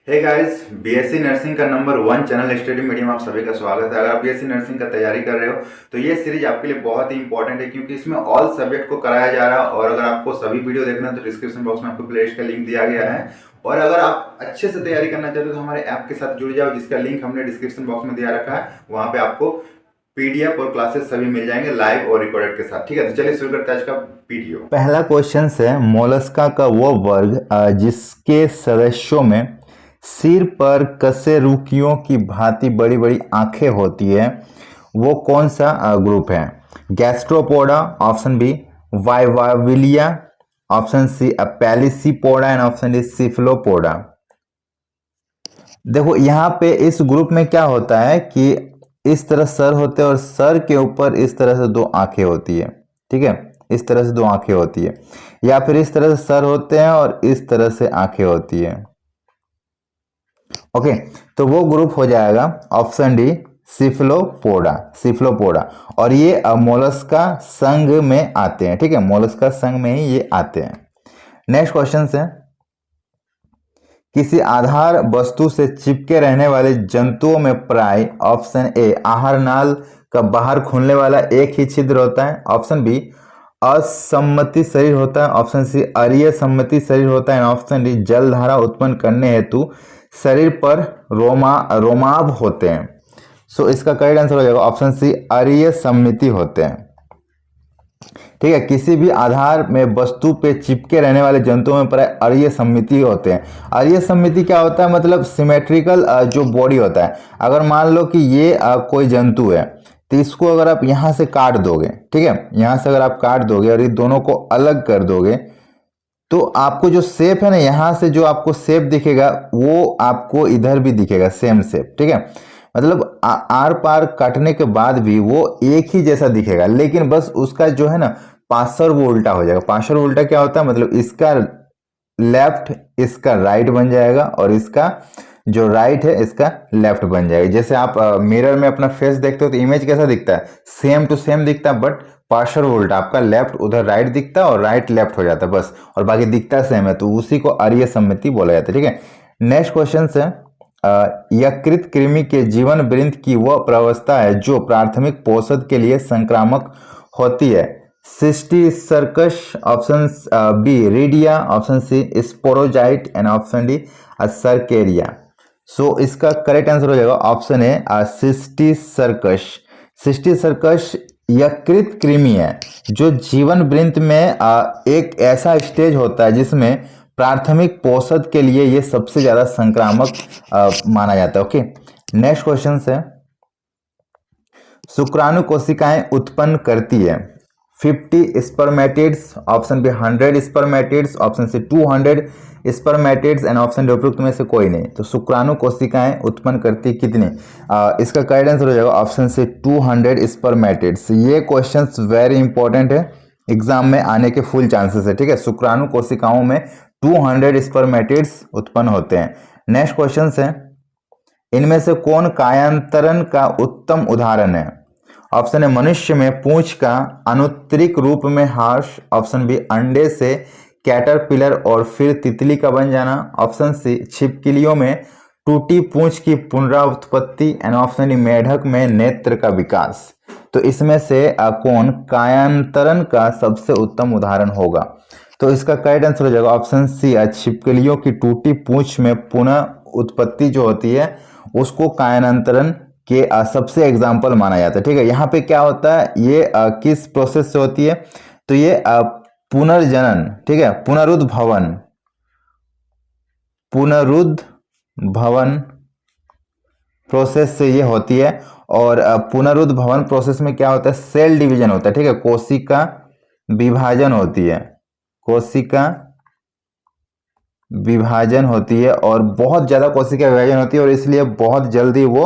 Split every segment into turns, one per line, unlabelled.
Hey guys, BSc nursing का number 1 channel study medium आप सभी का स्वागत है। अगर आप बीएससी नर्सिंग का तैयारी कर रहे हो तो ये सीरीज आपके लिए बहुत ही इंपॉर्टेंट है, क्योंकि इसमें ऑल सब्जेक्ट को कराया जा रहा है। और अगर आपको सभी वीडियो देखना है तो डिस्क्रिप्शन बॉक्स में आपको प्लेलिस्ट का लिंक दिया गया है। और अगर आप अच्छे से तैयारी करना चाहते हो तो हमारे ऐप के साथ जुड़ जाओ, जिसका लिंक हमने डिस्क्रिप्शन बॉक्स में दिया रखा है। वहाँ पे आपको पीडीएफ और क्लासेस सभी मिल जाएंगे लाइव और रिकॉर्डेड के साथ। ठीक है, तो चलिए शुरू करते हैं आज का वीडियो।
पहला क्वेश्चन है, मोलस्का का वो वर्ग जिसके सदस्यों में सिर पर कशेरुकियों की भांति बड़ी बड़ी आंखें होती है, वो कौन सा ग्रुप है? गैस्ट्रोपोडा, ऑप्शन बी वाइवाविलिया, option C pelecypoda and option D cephalopoda. देखो यहाँ पे इस ग्रुप में क्या होता है कि इस तरह सर होते हैं और सर के ऊपर इस तरह से दो आंखें होती है। ठीक है, इस तरह से दो आंखें होती है, या फिर इस तरह से सर होते हैं और इस तरह से आंखें होती है। ओके, तो वो ग्रुप हो जाएगा ऑप्शन डी सिफलोपोडा। सिफलोपोडा, और ये मोलस्का संघ में आते हैं। ठीक है, मोलस्का संघ में ही ये आते हैं। नेक्स्ट क्वेश्चन है, किसी आधार वस्तु से चिपके रहने वाले जंतुओं में प्राय ऑप्शन ए आहार नाल का बाहर खुलने वाला एक ही छिद्र होता है, ऑप्शन बी असम्मति शरीर होता है, ऑप्शन सी अरीय सम्मति शरीर होता है, ऑप्शन डी जलधारा उत्पन्न करने हेतु शरीर पर रोमाभ होते हैं। सो इसका करेक्ट आंसर हो जाएगा ऑप्शन सी अरीय सम्मिति होते हैं। ठीक है, किसी भी आधार में वस्तु पे चिपके रहने वाले जंतुओं में प्राय अरीय सम्मिति होते हैं। अरीय सम्मिति क्या होता है? मतलब सिमेट्रिकल जो बॉडी होता है। अगर मान लो कि ये कोई जंतु है, तो इसको अगर आप यहाँ से काट दोगे, ठीक है, यहाँ से अगर आप काट दोगे और ये दोनों को अलग कर दोगे, तो आपको जो शेप है ना, यहाँ से जो आपको शेप दिखेगा वो आपको इधर भी दिखेगा, सेम शेप। ठीक है, मतलब आर पार काटने के बाद भी वो एक ही जैसा दिखेगा, लेकिन बस उसका जो है ना पार्श्व वो उल्टा हो जाएगा। पार्श्व उल्टा क्या होता है? मतलब इसका लेफ्ट इसका राइट बन जाएगा और इसका जो राइट है इसका लेफ्ट बन जाएगा। जैसे आप मिरर में अपना फेस देखते हो तो इमेज कैसा दिखता है? सेम टू सेम दिखता है, बट पार्श्व उल्टा, आपका लेफ्ट उधर राइट दिखता है और राइट लेफ्ट हो जाता है बस, और बाकी दिखता सेम है, तो उसी को अरीय सम्मिति बोला जाता है। ठीक है, नेक्स्ट क्वेश्चन है, यकृत कृमि के जीवन वृंत की वह प्रावस्था है जो प्राथमिक पोषक के लिए संक्रामक होती है। Cysticercus, option B redia, option C sporozoite and option D cercaria. So इसका करेक्ट आंसर हो जाएगा ऑप्शन ए सिस्टिसर्कस। सिस्टिसर्कस यकृत कृमि है जो जीवन वृंत में एक ऐसा स्टेज होता है जिसमें प्राथमिक पोषक के लिए ये सबसे ज्यादा संक्रामक माना जाता है। ओके, नेक्स्ट क्वेश्चन है, शुक्राणु कोशिकाएं उत्पन्न करती है 50 spermatids, option B 100 spermatids, option C 200 spermatids and option D उपरोक्त में से कोई नहीं। तो शुक्राणु कोशिकाएं उत्पन्न करती कितनी? इसका करेक्ट आंसर हो जाएगा ऑप्शन सी 200 स्पर्मेटिड्स। ये क्वेश्चन वेरी इंपॉर्टेंट है, एग्जाम में आने के फुल चांसेस है। ठीक है, शुक्राणु कोशिकाओं में 200 स्पर्मेटिड्स उत्पन्न होते हैं। नेक्स्ट क्वेश्चन है, इनमें से कौन कायांतरण का उत्तम उदाहरण है? ऑप्शन ए मनुष्य में पूंछ का अनुत्तरिक रूप में हार्श, ऑप्शन बी अंडे से कैटरपिलर और फिर तितली का बन जाना, ऑप्शन सी छिपकलियों में टूटी पूंछ की पुनरावृत्ति एंड ऑप्शन डी मेढक में नेत्र का विकास। तो इसमें से कौन कायांतरण का सबसे उत्तम उदाहरण होगा? तो इसका करेक्ट आंसर हो जाएगा ऑप्शन सी छिपकलियों की टूटी पूंछ में पुनः उत्पत्ति जो होती है उसको कायांतरण के सबसे एग्जाम्पल माना जाता है। ठीक है, यहाँ पे क्या होता है, ये किस प्रोसेस से होती है? तो ये पुनर्जनन, ठीक है, पुनरुद्भवन, पुनरुद्भवन प्रोसेस से ये होती है। और पुनरुद्भवन प्रोसेस में क्या होता है? सेल डिवीजन होता है। ठीक है, कोशिका विभाजन होती है, कोशिका विभाजन होती है और बहुत ज्यादा कोशिका विभाजन होती है, और इसलिए बहुत जल्दी वो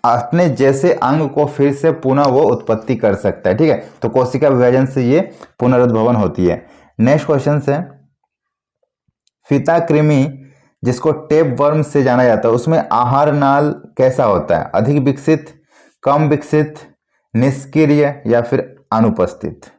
अपने जैसे अंग को फिर से पुनः वो उत्पत्ति कर सकता है। ठीक है, तो कोशिका विभाजन से ये पुनरुद्भवन होती है। नेक्स्ट क्वेश्चन है, फीता कृमि जिसको टेप वर्म से जाना जाता है उसमें आहार नाल कैसा होता है? अधिक विकसित, कम विकसित, निष्क्रिय या फिर अनुपस्थित?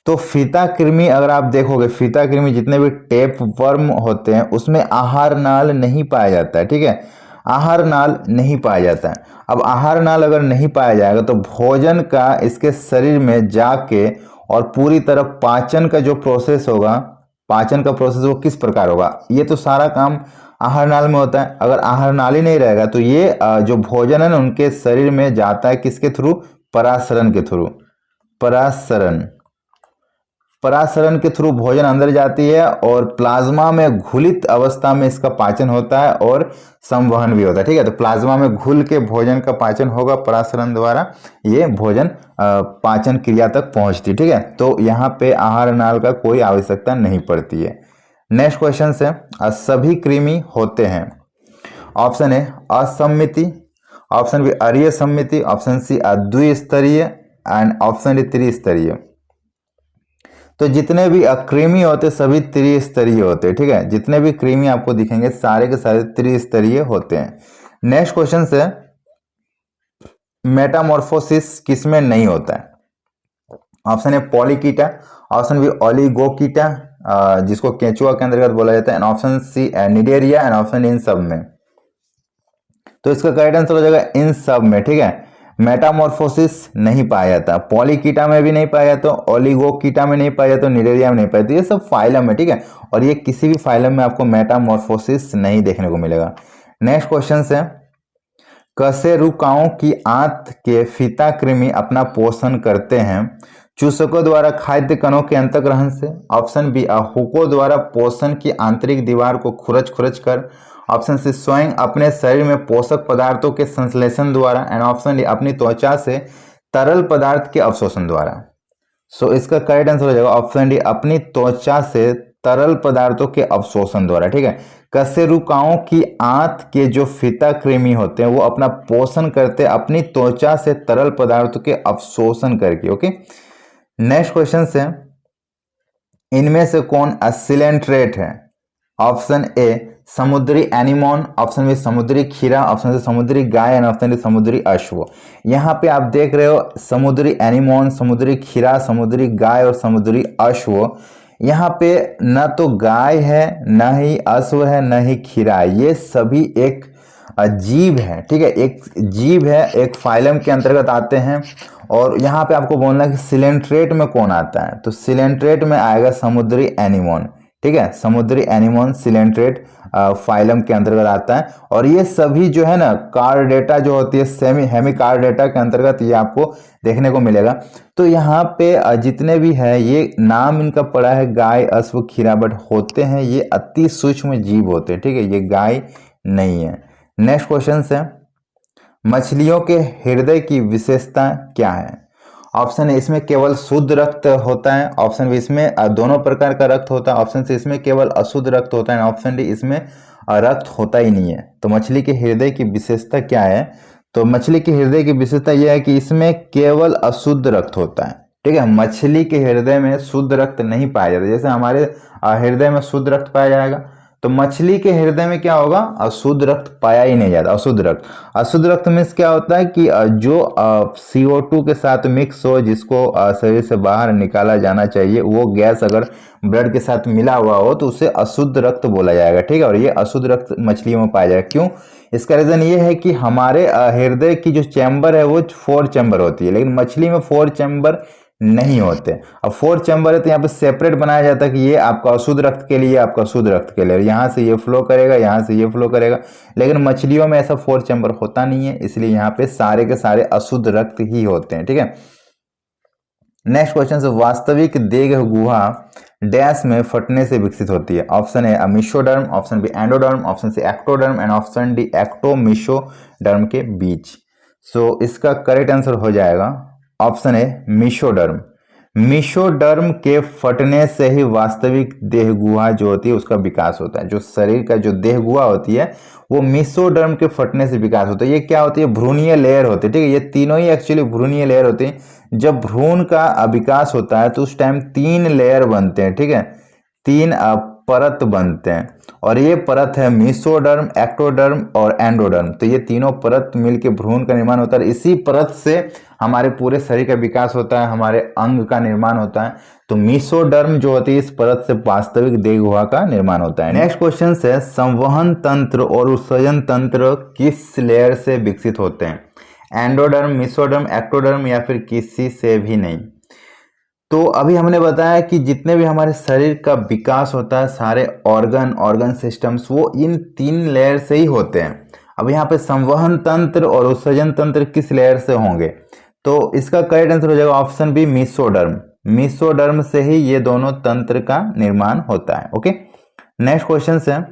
तो फीता कृमि अगर आप देखोगे, फीता कृमि जितने भी टेप वर्म होते हैं उसमें आहार नाल नहीं पाया जाता है, ठीक है, आहार नाल नहीं पाया जाता है। अब आहार नाल अगर नहीं पाया जाएगा तो भोजन का इसके शरीर में जाके और पूरी तरह पाचन का जो प्रोसेस होगा, पाचन का प्रोसेस वो किस प्रकार होगा, ये तो सारा काम आहार नाल में होता है। अगर आहार नाल ही नहीं रहेगा तो ये जो भोजन है ना उनके शरीर में जाता है किसके थ्रू, परासरण के थ्रू, परासरण, परासरण के थ्रू भोजन अंदर जाती है और प्लाज्मा में घुलित अवस्था में इसका पाचन होता है और संवहन भी होता है, ठीक है। तो प्लाज्मा में घुल के भोजन का पाचन होगा परासरण द्वारा, ये भोजन पाचन क्रिया तक पहुंचती है, ठीक है। तो यहाँ पे आहार नाल का कोई आवश्यकता नहीं पड़ती है। नेक्स्ट क्वेश्चन से, सभी कृमि होते हैं। ऑप्शन ए असम्मिति, ऑप्शन बी अरीय सम्मिति, ऑप्शन सी द्विस्तरीय एंड ऑप्शन डी त्रिस्तरीय। तो जितने भी कृमि होते सभी त्रिस्तरीय होते हैं, ठीक है। जितने भी कृमि आपको दिखेंगे सारे के सारे त्रिस्तरीय होते हैं। नेक्स्ट क्वेश्चन से, मेटामॉर्फोसिस किसमें नहीं होता है। Option A polychaeta, option B oligochaeta जिसको केंचुआ के अंतर्गत बोला जाता है, and option C cnidaria, and option इन सब में। तो इसका करेक्ट आंसर हो जाएगा इन सब में, ठीक है। मेटामॉर्फोसिस नहीं पाया जाता, पॉलीकीटा में भी नहीं पाया जाता, ओलिगोकीटा में नहीं पाया जाता, निडेरिया में नहीं पाया जाता, ये सब फाइलम है, ठीक है। और ये किसी भी फाइलम में आपको मेटामॉर्फोसिस नहीं देखने को मिलेगा। नेक्स्ट क्वेश्चन से, कशेरुकाओं की आंत के फीता कृमि अपना पोषण करते हैं चूसकों द्वारा खाद्य कणों के अंतःग्रहण से, ऑप्शन बी हुकों द्वारा पोषण की आंतरिक दीवार को खुरच खुरच कर, ऑप्शन सी स्वयं अपने शरीर में पोषक पदार्थों के संश्लेषण द्वारा, एंड ऑप्शन डी अपनी त्वचा से तरल पदार्थ के अवशोषण द्वारा। सो इसका करेक्ट आंसर हो जाएगा ऑप्शन डी अपनी त्वचा से तरल पदार्थों के अवशोषण द्वारा, ठीक है। कशेरुकाओं की आंत के जो फीता कृमि होते हैं वो अपना पोषण करते हैं अपनी त्वचा से तरल पदार्थों के अवशोषण करके, ओके। नेक्स्ट क्वेश्चन से, इनमें से कौन सिलेंट्रेट है। ऑप्शन ए समुद्री एनिमोन, ऑप्शन बी समुद्री खीरा, ऑप्शन सी समुद्री गाय, एंड ऑप्शन डी समुद्री अश्व। यहाँ पे आप देख रहे हो समुद्री एनिमोन, समुद्री खीरा, समुद्री गाय और समुद्री अश्व। यहाँ पे न तो गाय है, न ही अश्व है, न ही खीरा है, ये सभी एक जीव है, ठीक है, एक जीव है, एक फाइलम के अंतर्गत आते हैं। और यहाँ पे आपको बोलना है कि सिलेंट्रेट में कौन आता है, तो सिलेंट्रेट में आएगा समुद्री एनिमोन, ठीक है। समुद्री एनिमोन सिलेंट्रेट फाइलम के अंतर्गत आता है। और ये सभी जो है ना कार्डेटा जो होती है सेमी हेमिकार्डेटा के अंतर्गत ये आपको देखने को मिलेगा। तो यहाँ पे जितने भी है ये नाम इनका पड़ा है गाय, अश्व, खीरा, बट होते हैं ये अति सूक्ष्म जीव होते हैं, ठीक है, ये गाय नहीं है। नेक्स्ट क्वेश्चन से, मछलियों के हृदय की विशेषता क्या है। ऑप्शन है इसमें केवल शुद्ध रक्त होता है, ऑप्शन बी इसमें दोनों प्रकार का रक्त होता है, ऑप्शन सी इसमें केवल अशुद्ध रक्त होता है, ऑप्शन डी इसमें रक्त होता ही नहीं है। तो मछली के हृदय की विशेषता क्या है, तो मछली के हृदय की विशेषता यह है कि इसमें केवल अशुद्ध रक्त होता है, ठीक है। मछली के हृदय में शुद्ध रक्त नहीं पाया जाता, जैसे हमारे हृदय में शुद्ध रक्त पाया जाएगा तो मछली के हृदय में क्या होगा, अशुद्ध रक्त पाया ही नहीं जाता। अशुद्ध रक्त, अशुद्ध रक्त मीन्स क्या होता है कि जो CO2 के साथ मिक्स हो, जिसको शरीर से बाहर निकाला जाना चाहिए, वो गैस अगर ब्लड के साथ मिला हुआ हो तो उसे अशुद्ध रक्त बोला जाएगा, ठीक है। और ये अशुद्ध रक्त मछलियों में पाया जाएगा। क्यों, इसका रीजन ये है कि हमारे हृदय की जो चैम्बर है वो 4 चैम्बर होती है, लेकिन मछली में 4 चैम्बर नहीं होते। अब 4 चैम्बर है तो यहाँ पे सेपरेट बनाया जाता है कि ये आपका अशुद्ध रक्त के लिए, आपका शुद्ध रक्त के लिए, यहाँ से ये फ्लो करेगा, यहाँ से ये फ्लो करेगा। लेकिन मछलियों में ऐसा 4 चैम्बर होता नहीं है, इसलिए यहाँ पे सारे के सारे अशुद्ध रक्त ही होते हैं, ठीक है। नेक्स्ट क्वेश्चन से, वास्तविक देह गुहा डैश में फटने से विकसित होती है। ऑप्शन है mesoderm, option B endoderm, option C ectoderm, and option D ectomesoderm के बीच। सो इसका करेक्ट आंसर हो जाएगा ऑप्शन है मेसोडर्म। मेसोडर्म के फटने से ही वास्तविक देह गुहा जो होती है उसका विकास होता है। जो शरीर का जो देह गुहा होती है वो मेसोडर्म के फटने से विकास होता है। ये क्या होती है, भ्रूणीय लेयर होती है, ठीक है। ये तीनों ही एक्चुअली भ्रूणीय लेयर होती है। जब भ्रूण का विकास होता है तो उस टाइम 3 लेयर बनते हैं, ठीक है। 3 परत बनते हैं और ये परत है मेसोडर्म, एक्टोडर्म और एंडोडर्म। तो ये तीनों परत मिलकर भ्रूण का निर्माण होता है। इसी परत से हमारे पूरे शरीर का विकास होता है, हमारे अंग का निर्माण होता है। तो मेसोडर्म जो होती है इस परत से वास्तविक देह गुहा का निर्माण होता है। नेक्स्ट क्वेश्चन है संवहन तंत्र और उत्सर्जन तंत्र किस लेयर से विकसित होते हैं? एंडोडर्म, मेसोडर्म, एक्टोडर्म या फिर किसी से भी नहीं। तो अभी हमने बताया कि जितने भी हमारे शरीर का विकास होता है, सारे ऑर्गन सिस्टम्स, वो इन 3 लेयर से ही होते हैं। अब यहाँ पे संवहन तंत्र और उत्सर्जन तंत्र किस लेयर से होंगे? तो इसका करेक्ट आंसर हो जाएगा ऑप्शन बी, मेसोडर्म। मेसोडर्म से ही ये दोनों तंत्र का निर्माण होता है। ओके, नेक्स्ट क्वेश्चन है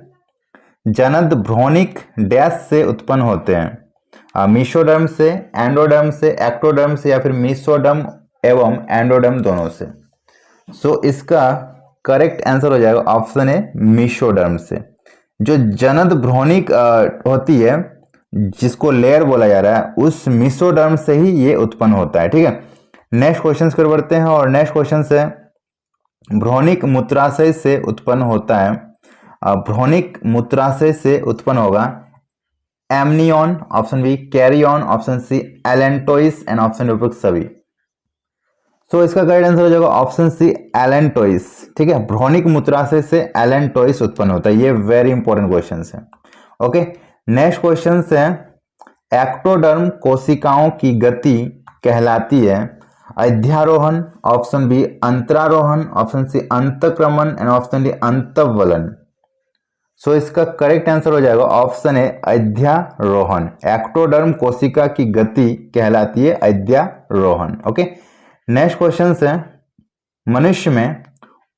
जनद भ्रूणिक डैश से उत्पन्न होते हैं? मेसोडर्म से, एंडोडर्म से, एक्टोडर्म से या फिर मेसोडर्म एवं एंडोडर्म दोनों से। सो इसका करेक्ट आंसर हो जाएगा ऑप्शन ए, मेसोडर्म से। जो जनद भ्रूणिक होती है, जिसको लेयर बोला जा रहा है, उस मेसोडर्म से ही ये उत्पन्न होता है। ठीक है, नेक्स्ट क्वेश्चन पर बढ़ते हैं और नेक्स्ट क्वेश्चन है भ्रूणिक मूत्राशय से उत्पन्न होता है। भ्रूणिक मूत्राशय से उत्पन्न होगा amnion, option B, chorion, option C allantois and option D सभी। सो इसका करेक्ट आंसर हो जाएगा ऑप्शन सी, एलेंटोइस। ठीक है, भ्रूणिक मूत्राशय से एलेंटोइस उत्पन्न होता है। ये वेरी इंपॉर्टेंट क्वेश्चन है। ओके, नेक्स्ट क्वेश्चन है एक्टोडर्म कोशिकाओं की गति कहलाती है अध्यारोहण, ऑप्शन बी अंतरारोहण, ऑप्शन सी अंतक्रमण एंड ऑप्शन डी अंतवलन। सो इसका करेक्ट आंसर हो जाएगा ऑप्शन ए, अध्यारोहण। एक्टोडर्म कोशिका की गति कहलाती है अध्यारोहण। ओके, नेक्स्ट क्वेश्चन है मनुष्य में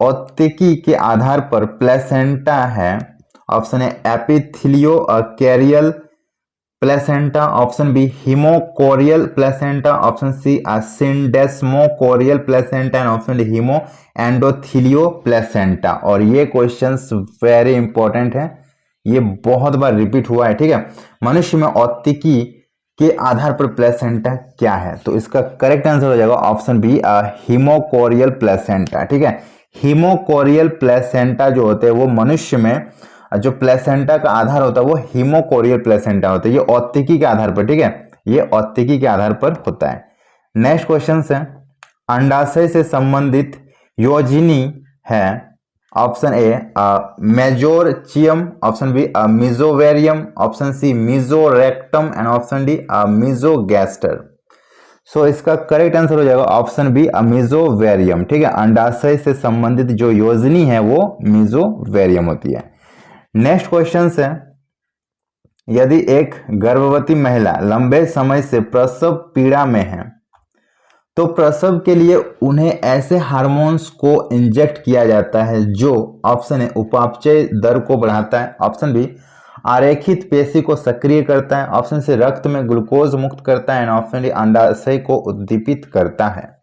औत्तिकी के आधार पर प्लेसेंटा है। Option A epitheliochorial placenta, option B hemochorial placenta, option C syndesmochorial placenta and option D hemoendothelial placenta. और ये क्वेश्चंस वेरी इंपॉर्टेंट है, ये बहुत बार रिपीट हुआ है। ठीक है, मनुष्य में औत्तिकी के आधार पर प्लेसेंटा क्या है? तो इसका करेक्ट आंसर हो जाएगा ऑप्शन बी, हिमोकोरियल प्लेसेंटा। ठीक है, हिमोकोरियल प्लेसेंटा जो होते हैं वो मनुष्य में जो प्लेसेंटा का आधार होता है वो हिमोकोरियल प्लेसेंटा होता है। ये औत्तिकी के आधार पर, ठीक है, ये औत्तिकी के आधार पर होता है। नेक्स्ट क्वेश्चन है अंडाशय से संबंधित योजिनी है। Option A mesorchium, option B mesovarium, option C mesorectum and option D mesogaster. So इसका करेक्ट आंसर हो जाएगा ऑप्शन बी, मिजोवेरियम। ठीक है, अंडाशय से संबंधित जो योजनी है वो मिजोवेरियम होती है। नेक्स्ट क्वेश्चन है यदि एक गर्भवती महिला लंबे समय से प्रसव पीड़ा में है तो प्रसव के लिए उन्हें ऐसे हार्मोन्स को इंजेक्ट किया जाता है जो, ऑप्शन ए उपापचय दर को बढ़ाता है, ऑप्शन बी आरेखित पेशी को सक्रिय करता है, ऑप्शन सी रक्त में ग्लूकोज मुक्त करता है एंड ऑप्शन डी अंडाशय को उद्दीपित करता है।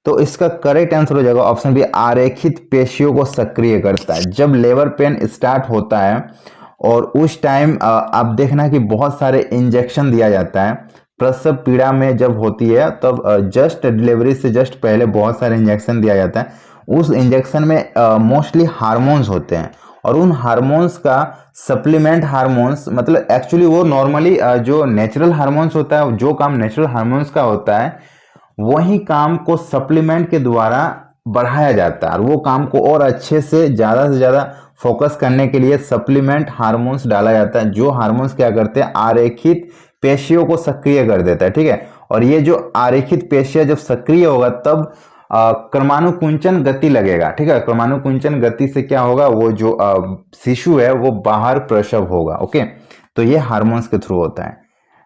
तो इसका करेक्ट आंसर हो जाएगा ऑप्शन बी, आरेखित पेशियों को सक्रिय करता है। जब लेबर पेन स्टार्ट होता है और उस टाइम आप देखना कि बहुत सारे इंजेक्शन दिया जाता है। प्रसव पीड़ा में जब होती है तब जस्ट डिलीवरी से जस्ट पहले बहुत सारे इंजेक्शन दिया जाता है। उस इंजेक्शन में मोस्टली हार्मोन्स होते हैं और उन हार्मोन्स का सप्लीमेंट हार्मोन्स, मतलब एक्चुअली वो नॉर्मली जो नेचुरल हार्मोन्स होता है, जो काम नेचुरल हार्मोन्स का होता है वही काम को सप्लीमेंट के द्वारा बढ़ाया जाता है और वो काम को और अच्छे से ज़्यादा फोकस करने के लिए सप्लीमेंट हार्मोन्स डाला जाता है। जो हार्मोन्स क्या करते हैं, आरेखित पेशियों को सक्रिय कर देता है। ठीक है, और ये जो आरेखित पेशियां जब सक्रिय होगा तब क्रमानुकुंचन गति लगेगा। ठीक है, क्रमानुकुंचन गति से क्या होगा, वो जो शिशु है वो बाहर प्रसव होगा। ओके, तो ये हार्मोन्स के थ्रू होता है।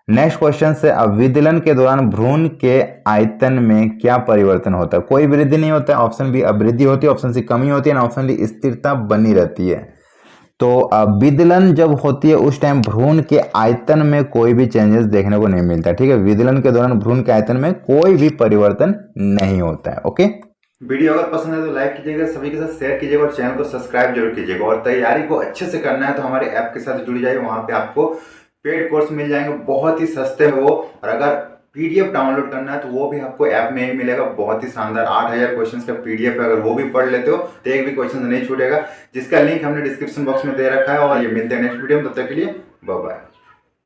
नेक्स्ट क्वेश्चन से विदलन के दौरान भ्रूण के आयतन में क्या परिवर्तन होता है? कोई वृद्धि नहीं होता है, ऑप्शन बी वृद्धि होती है, ऑप्शन सी कमी होती है, ऑप्शन डी स्थिरता बनी रहती है। तो विदलन जब होती है उस टाइम भ्रूण के आयतन में कोई भी चेंजेस देखने को नहीं मिलता। ठीक है, विदलन के दौरान भ्रूण के आयतन में कोई भी परिवर्तन नहीं होता है। ओके,
वीडियो अगर पसंद है तो लाइक कीजिएगा, सभी के साथ शेयर कीजिएगा और चैनल को सब्सक्राइब जरूर कीजिएगा। और तैयारी को अच्छे से करना है तो हमारे ऐप के साथ जुड़ जाइए, वहां पे आपको पेड कोर्स मिल जाएंगे बहुत ही सस्ते में वो। और अगर पीडीएफ डाउनलोड करना है तो वो भी आपको ऐप में ही मिलेगा। बहुत ही शानदार 8000 क्वेश्चंस का पीडीएफ है, अगर वो भी पढ़ लेते हो तो एक भी क्वेश्चन नहीं छूटेगा, जिसका लिंक हमने डिस्क्रिप्शन बॉक्स में दे रखा है। और ये मिलते हैं नेक्स्ट वीडियो में, तब तक के लिए बाय बाय।